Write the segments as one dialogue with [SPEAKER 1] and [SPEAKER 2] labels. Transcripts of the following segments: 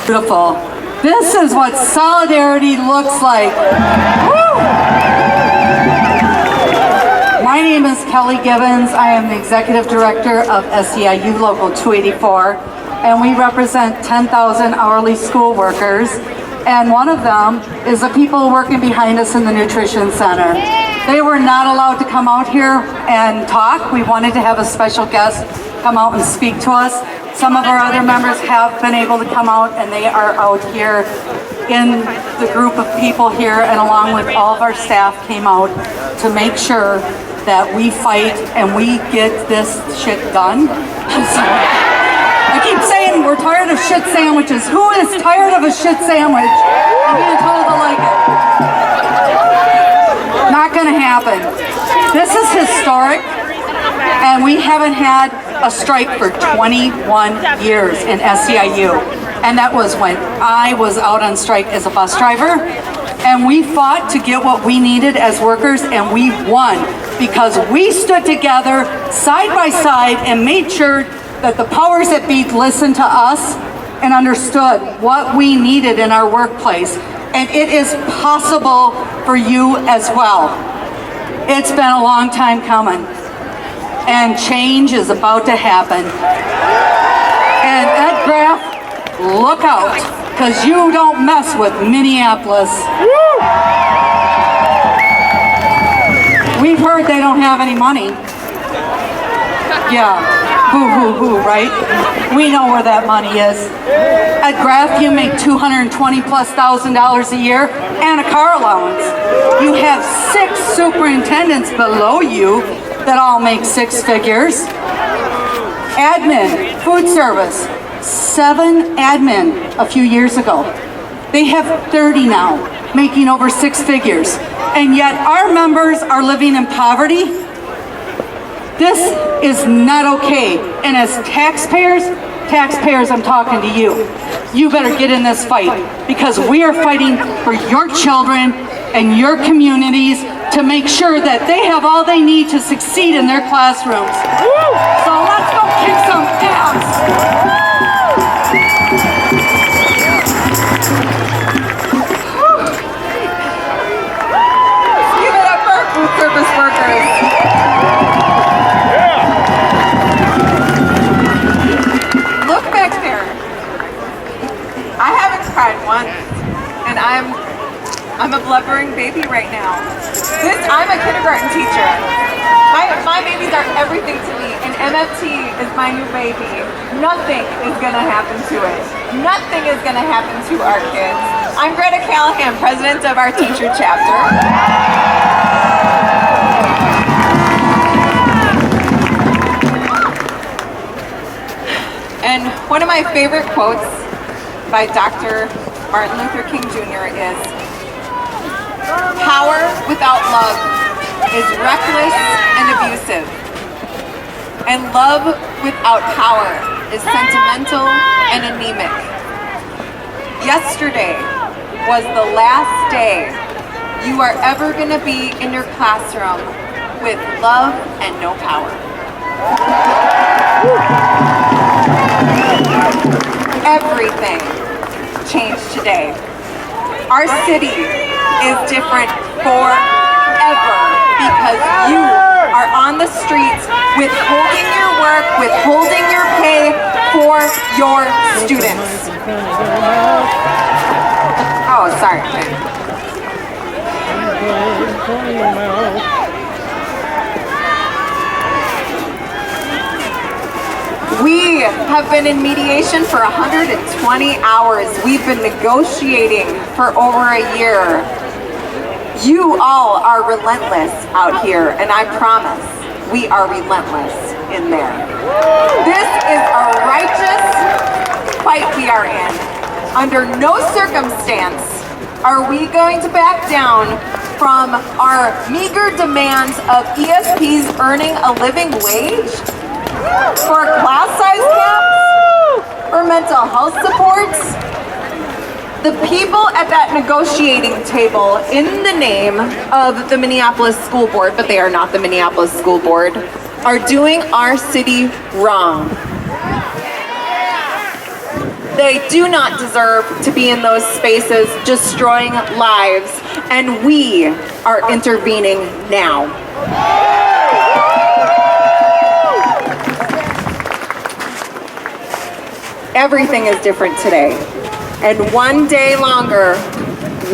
[SPEAKER 1] Beautiful. This is what solidarity looks like. Woo! My name is Kelly Gibbons. I am the Executive Director of SEIU Local 284, and we represent 10,000 hourly school workers, and one of them is the people working behind us in the Nutrition Center. They were not allowed to come out here and talk. We wanted to have a special guest come out and speak to us. Some of our other members have been able to come out, and they are out here in the group of people here, and along with all of our staff came out to make sure that we fight and we get this shit done. I keep saying we're tired of shit sandwiches. Who is tired of a shit sandwich and being told to like it? Not gonna happen. This is historic, and we haven't had a strike for 21 years in SEIU. And that was when I was out on strike as a bus driver. And we fought to get what we needed as workers, and we won because we stood together side by side and made sure that the powers that be listened to us and understood what we needed in our workplace. And it is possible for you as well. It's been a long time coming, and change is about to happen. And Ed Graff, look out, because you don't mess with Minneapolis. We've heard they don't have any money. Yeah, boo hoo hoo, right? We know where that money is. At Graff, you make $220,000+ a year and a car allowance. You have 6 superintendents below you that all make 6 figures. Admin, food service, 7 admin a few years ago. They have 30 now, making over 6 figures. And yet our members are living in poverty. This is not okay. And as taxpayers, I'm talking to you. You better get in this fight, because we are fighting for your children and your communities to make sure that they have all they need to succeed in their classrooms. So let's go kick some ass. Service workers. Look back there. I haven't cried once, and I'm a blubbering baby right now. I'm a kindergarten teacher. My babies are everything to me, and MFT is my new baby. Nothing is gonna happen to it. Nothing is gonna happen to our kids. I'm Greta Callahan, president of our teacher chapter. And one of my favorite quotes by Dr. Martin Luther King Jr. is, "Power without love is reckless and abusive, and love without power is sentimental and anemic." Yesterday was the last day you are ever going to be in your classroom with love and no power. Everything changed today. Our city is different forever because you are on the streets withholding your work, withholding your pay for your students. Oh, sorry. We have been in mediation for 120 hours. We've been negotiating for over a year. You all are relentless out here, and I promise we are relentless in there. This is a righteous fight we are in. Under no circumstance are we going to back down from our meager demands of ESPs earning a living wage, for class size caps, for mental health supports. The people at that negotiating table, in the name of the Minneapolis School Board, but they are not the Minneapolis School Board, are doing our city wrong. They do not deserve to be in those spaces destroying lives, and we are intervening now. Everything is different today, and one day longer,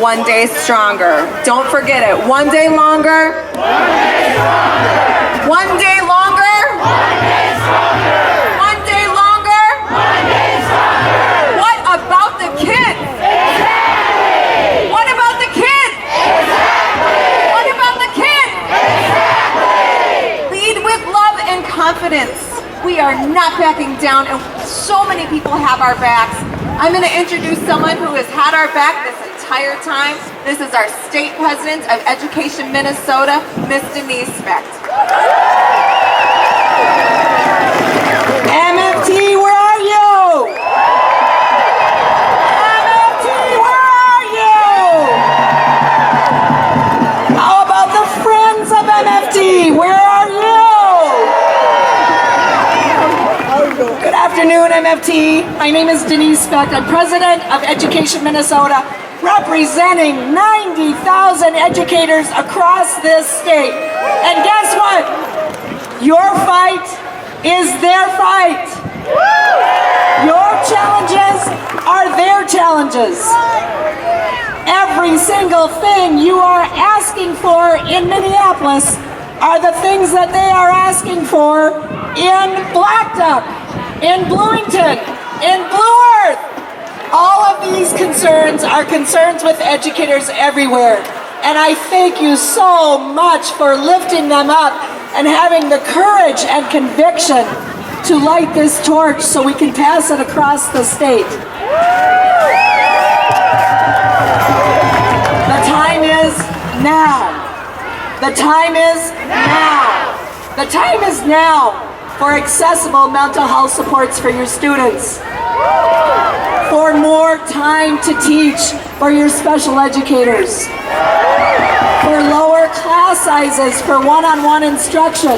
[SPEAKER 1] one day stronger. Don't forget it. One day longer, one day stronger. One day longer, one day stronger. One day longer, one day stronger. What about the kids? Exactly. What about the kids? Exactly. What about the kids? Exactly. Lead with love and confidence. We are not backing down, and so many people have our backs. I'm going to introduce someone who has had our back this entire time. This is our State President of Education Minnesota, Miss Denise Specht.
[SPEAKER 2] MFT, where are you? MFT, where are you? How about the friends of MFT? Where are you? Good afternoon, MFT. My name is Denise Specht. I'm President of Education Minnesota, representing 90,000 educators across this state. And guess what? Your fight is their fight. Your challenges are their challenges. Every single thing you are asking for in Minneapolis are the things that they are asking for in Black Duck, in Bloomington, in Blue Earth. All of these concerns are concerns with educators everywhere. And I thank you so much for lifting them up and having the courage and conviction to light this torch so we can pass it across the state. The time is now. The time is now. The time is now for accessible mental health supports for your students, for more time to teach for your special educators, for lower class sizes for one-on-one instruction,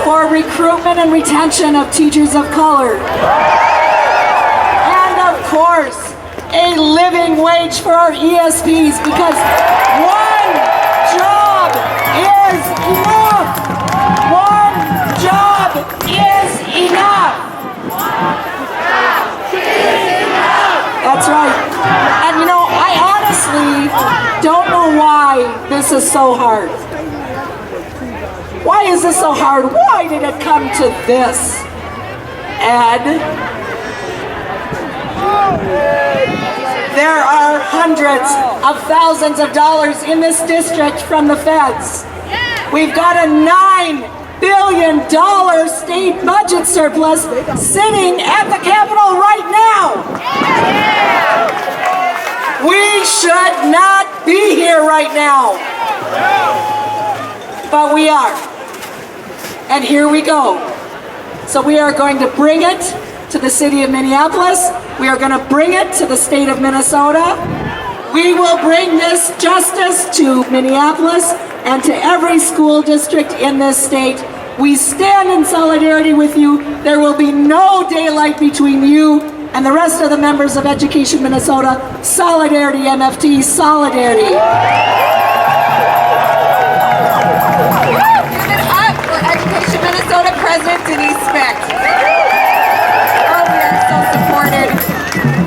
[SPEAKER 2] for recruitment and retention of teachers of color, and of course, a living wage for our ESPs, because one job is enough. One job is enough. That's right. And you know, I honestly don't know why this is so hard. Why is this so hard? Why did it come to this? Ed, there are hundreds of thousands of dollars in this district from the feds. We've got a $9 billion state budget surplus sitting at the Capitol right now. We should not be here right now. But we are. And here we go. So we are going to bring it to the city of Minneapolis. We are going to bring it to the state of Minnesota. We will bring this justice to Minneapolis and to every school district in this state. We stand in solidarity with you. There will be no daylight between you and the rest of the members of Education Minnesota. Solidarity, MFT, solidarity.
[SPEAKER 1] Give it up for Education Minnesota President Denise Specht. Oh, we are so supported.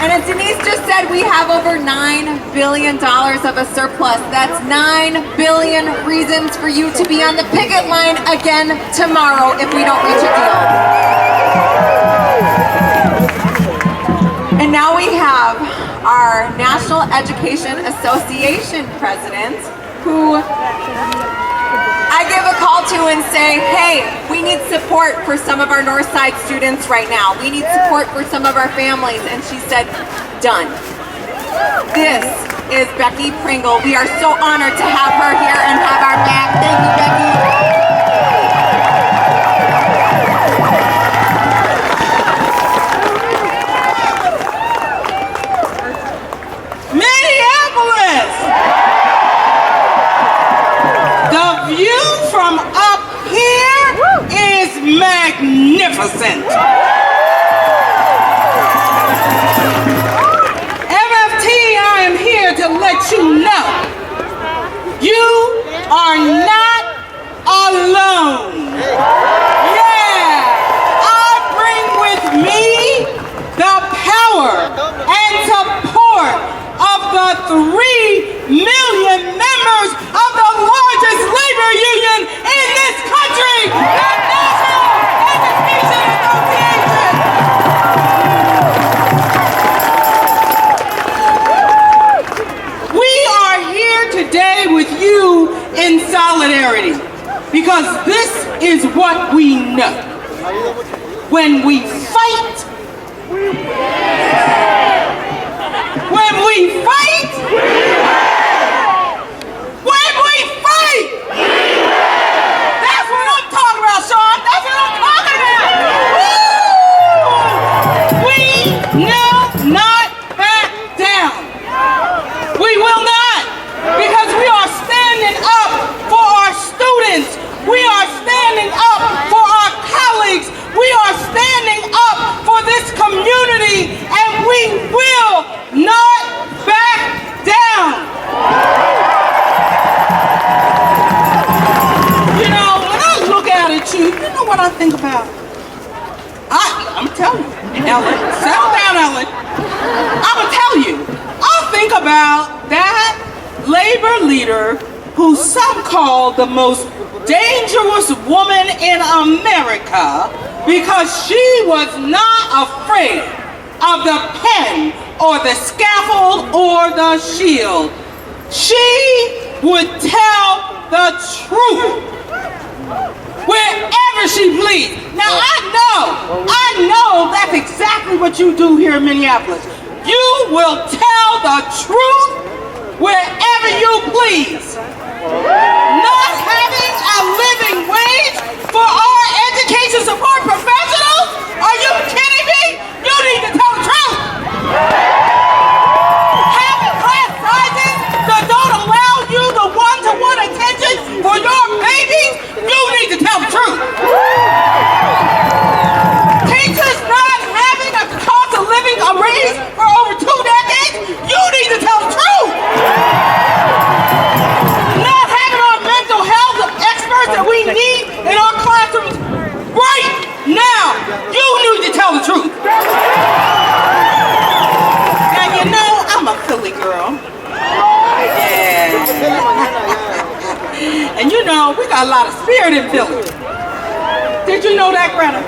[SPEAKER 1] And as Denise just said, we have over $9 billion of a surplus. That's 9 billion reasons for you to be on the picket line again tomorrow if we don't reach a deal. And now we have our National Education Association president, who I give a call to and say, hey, we need support for some of our Northside students right now. We need support for some of our families. And she said, done. This is Becky Pringle. We are so honored to have her here and have our back. Thank you, Becky.
[SPEAKER 3] Minneapolis! The view from up here is magnificent. you know, you are not alone. Yeah, I bring with me the power and support of the 3 million members of the largest labor union in this country, the National Education Association. We are here today with you in solidarity because this is what we know. When we fight, that's what I'm talking about, Sean. That's what I'm talking about. Woo! We will not back down. We will not, because we are standing up for our students. We are standing up for our colleagues. We are standing up for this community, and we will not back down. You know, when I look out at you, you know what I think about? I'm telling you, Ellen, settle down, Ellen. I'm gonna tell you, I think about that labor leader who some call the most dangerous woman in America because she was not afraid of the pen or the scaffold or the shield. She would tell the truth wherever she pleased. Now I know that's exactly what you do here in Minneapolis. You will tell the truth wherever you please. Not having a living wage for our education support professionals? Are you kidding me? You need to tell the truth. Having class sizes that don't allow you the one-to-one attention for your babies? You need to tell the truth. Teachers not having a cost of living raise for over 2 decades? You need to tell the truth. Not having our mental health experts that we need in our classrooms right now. You need to tell the truth. Now you know I'm a Philly girl. Yeah. And you know we got a lot of spirit in Philly. Did you know that, Greta?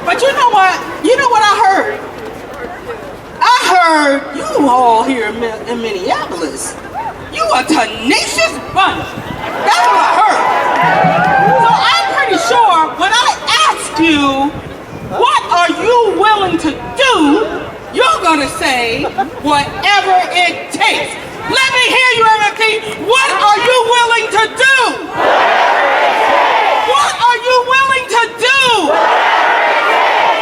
[SPEAKER 3] But you know what? You know what I heard? I heard you all here in Minneapolis. You a tenacious bunch. That's what I heard. So I'm pretty sure when I ask you, what are you willing to do? You're gonna say, whatever it takes. Let me hear you, MFT. What are you willing to do? What are you willing to do?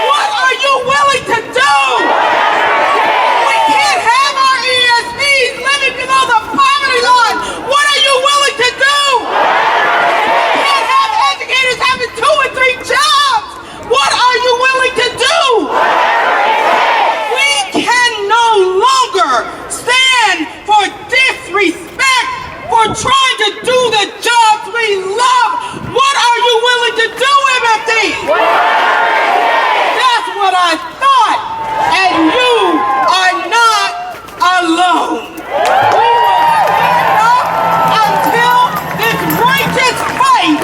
[SPEAKER 3] What are you willing to do? We can't have our ESPs living below the poverty line. What are you willing to do? We can't have educators having 2 and 3 jobs. What are you willing to do? We can no longer stand for disrespect, for trying to do the jobs we love. What are you willing to do, MFT? That's what I thought. And you are not alone. We will stand up until this righteous fight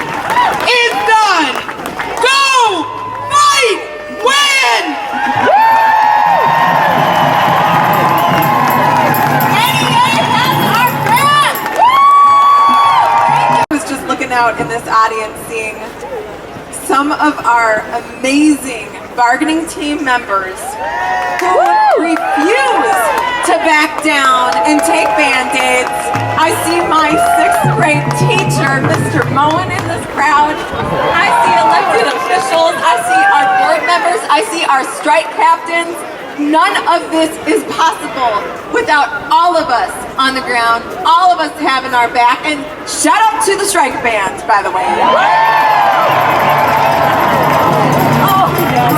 [SPEAKER 3] is done. Go, fight, win!
[SPEAKER 1] I was just looking out in this audience seeing some of our amazing bargaining team members who refuse to back down and take Band-Aids. I see my 6th grade teacher, Mr. Moen, in this crowd. I see elected officials. I see our board members. I see our strike captains. None of this is possible without all of us on the ground, all of us having our back, and shout out to the strike band, by the way. Oh, yes.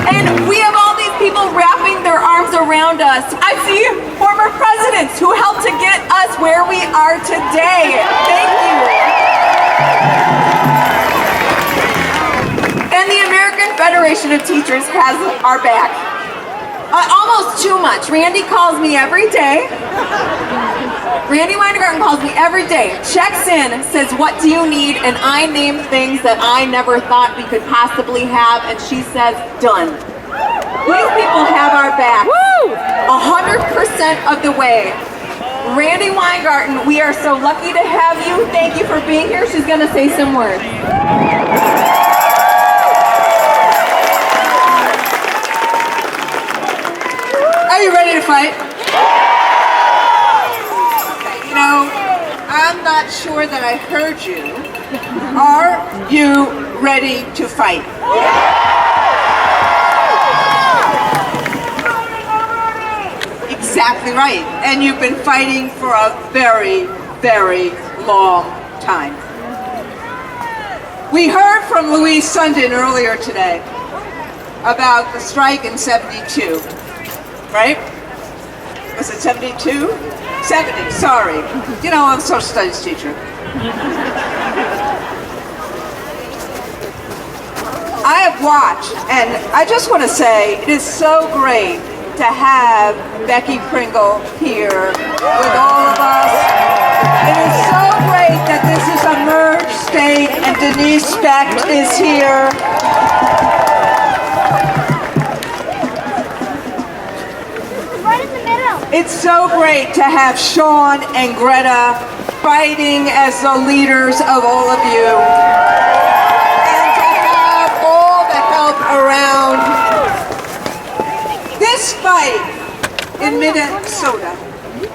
[SPEAKER 1] And we have all these people wrapping their arms around us. I see today. Thank you. And the American Federation of Teachers has our back. Almost too much. Randy calls me every day. Randy Weingarten calls me every day, checks in, says, what do you need? And I name things that I never thought we could possibly have, and she says, done. These people have our back 100% of the way. Randy Weingarten, we are so lucky to have you. Thank you for being here. She's going to say some words.
[SPEAKER 3] Are you ready to fight? You know, I'm not sure that I heard you. Are you ready to fight? Exactly right. And you've been fighting for a very, very long time. We heard from Louise Sundin earlier today about the strike in 72. Right? Was it 72? 70, sorry. You know, I'm a social studies teacher. I have watched, and I just want to say, it is so great to have Becky Pringle here with all of us. It is so great that this is a merged state, and Denise Specht is here. It's so great to have Sean and Greta fighting as the leaders of all of you, and to have all the help around. This fight in Minnesota,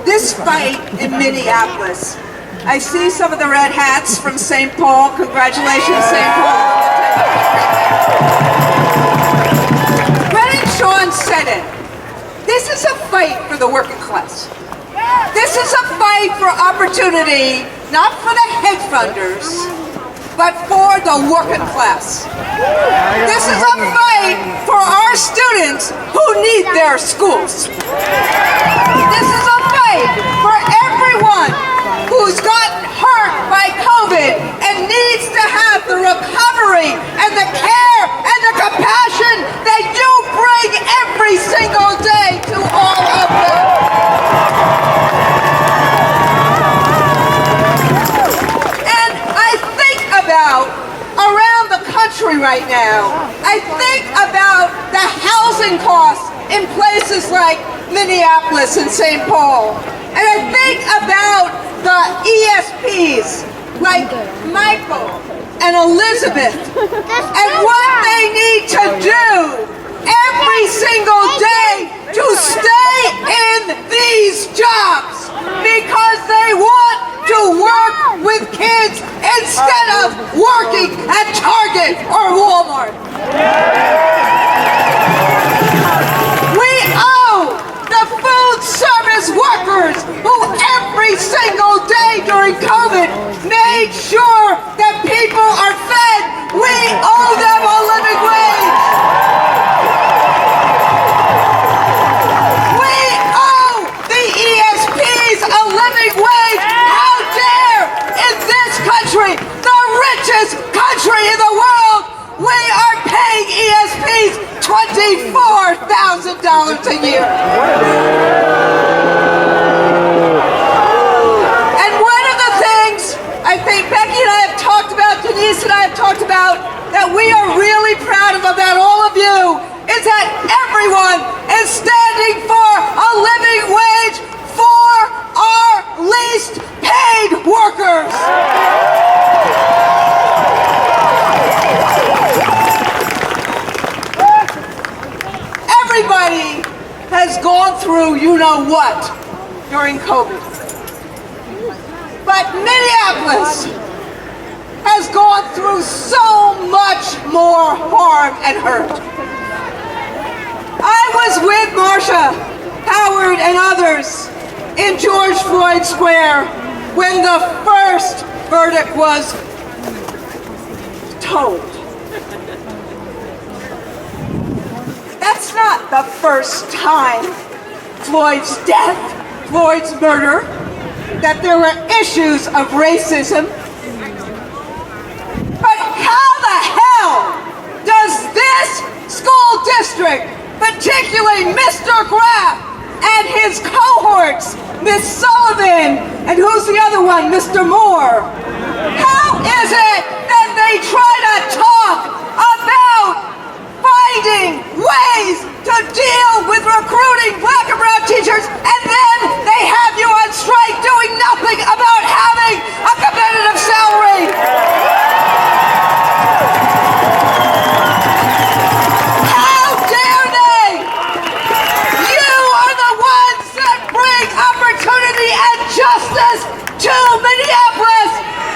[SPEAKER 3] this fight in Minneapolis. I see some of the red hats from St. Paul. Congratulations, St. Paul. Greta and Sean said it. This is a fight for the working class. This is a fight for opportunity, not for the hedge funders, but for the working class. This is a fight for our students who need their schools. This is a fight for everyone who's gotten hurt by COVID and needs to have the recovery and the care and the compassion that you bring every single day to all of them. And I think about around the country right now, I think about the housing costs in places like Minneapolis and St. Paul. And I think about the ESPs like Michael and Elizabeth and what they need to do every single day to stay in these jobs because they want to work with kids instead of working at Target or Walmart. We owe the food service workers who every single day during COVID made sure that people are fed. We owe them a living wage. We owe the ESPs a living wage. How dare, in this country, the richest country in the world, we are paying ESPs $24,000 a year. And one of the things I think Becky and I have talked about, Denise and I have talked about, that we are really proud of about all of you, is that everyone is standing for a living wage for our least paid workers. Everybody has gone through you-know-what during COVID. But Minneapolis has gone through so much more harm and hurt. I was with Marsha, Howard, and others in George Floyd Square when the first verdict was told. That's not the first time Floyd's death, Floyd's murder, that there were issues of racism. But how the hell does this school district, particularly Mr. Graff and his cohorts, Miss Sullivan, and who's the other one, Mr. Moore, how is it that they try to talk about finding ways to deal with recruiting black and brown teachers, and then they have you on strike doing nothing about having a competitive salary? How dare they? You are the ones that bring opportunity and justice to Minneapolis,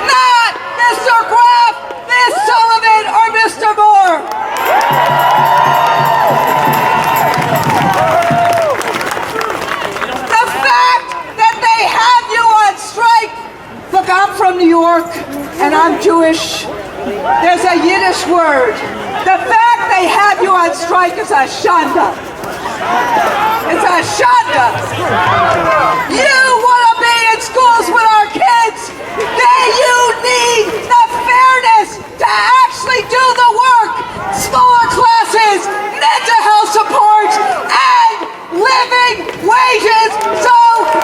[SPEAKER 3] not Mr. Graff, Miss Sullivan, or Mr. Moore. The fact that they have you on strike, look, I'm from New York and I'm Jewish. There's a Yiddish word. The fact they have you on strike is a shanda. It's a shanda. You want to be in schools with our kids. Then you need the fairness to actually do the work. Smaller classes, mental health support, and living wages so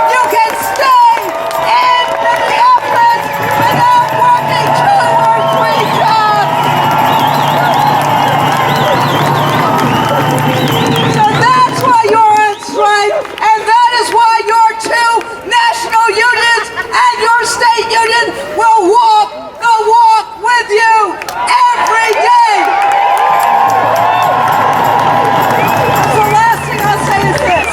[SPEAKER 3] you can stay in Minneapolis without working 2 or 3 jobs. So that's why you're on strike, and that is why your 2 national unions and your state union will walk the walk with you every day. The last thing I'll say is this.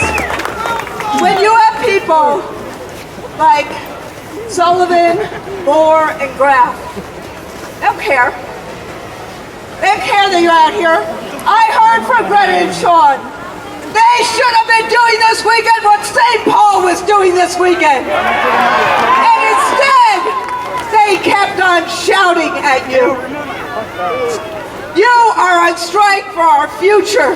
[SPEAKER 3] When you have people like Sullivan, Moore, and Graff, they don't care. They don't care that you're out here. I heard from Greta and Sean. They should have been doing this weekend what St. Paul was doing this weekend. And instead, they kept on shouting at you. You are on strike for our future.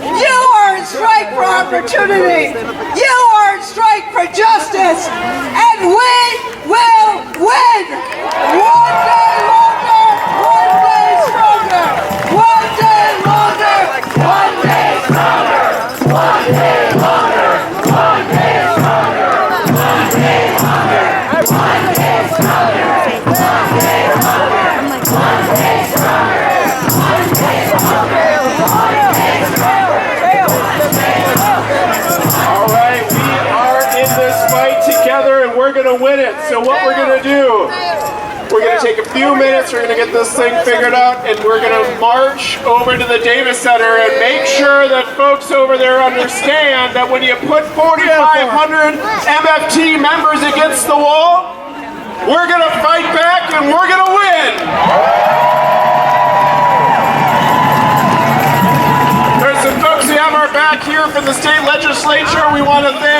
[SPEAKER 3] You are on strike for opportunity. You are on strike for justice. And we will win. One day longer, one day stronger. One day longer, one day stronger. One day longer, one day stronger. One day longer, one day stronger. One day longer, one day stronger. One day longer, one day stronger.
[SPEAKER 4] All right, we are in this fight together and we're going to win it. So what we're going to do, we're going to take a few minutes, we're going to get this thing figured out, and we're going to march over to the Davis Center and make sure that folks over there understand that when you put 4,500 MFT members against the wall, we're going to fight back and we're going to win. There's some folks who have our back here from the state legislature. We want to thank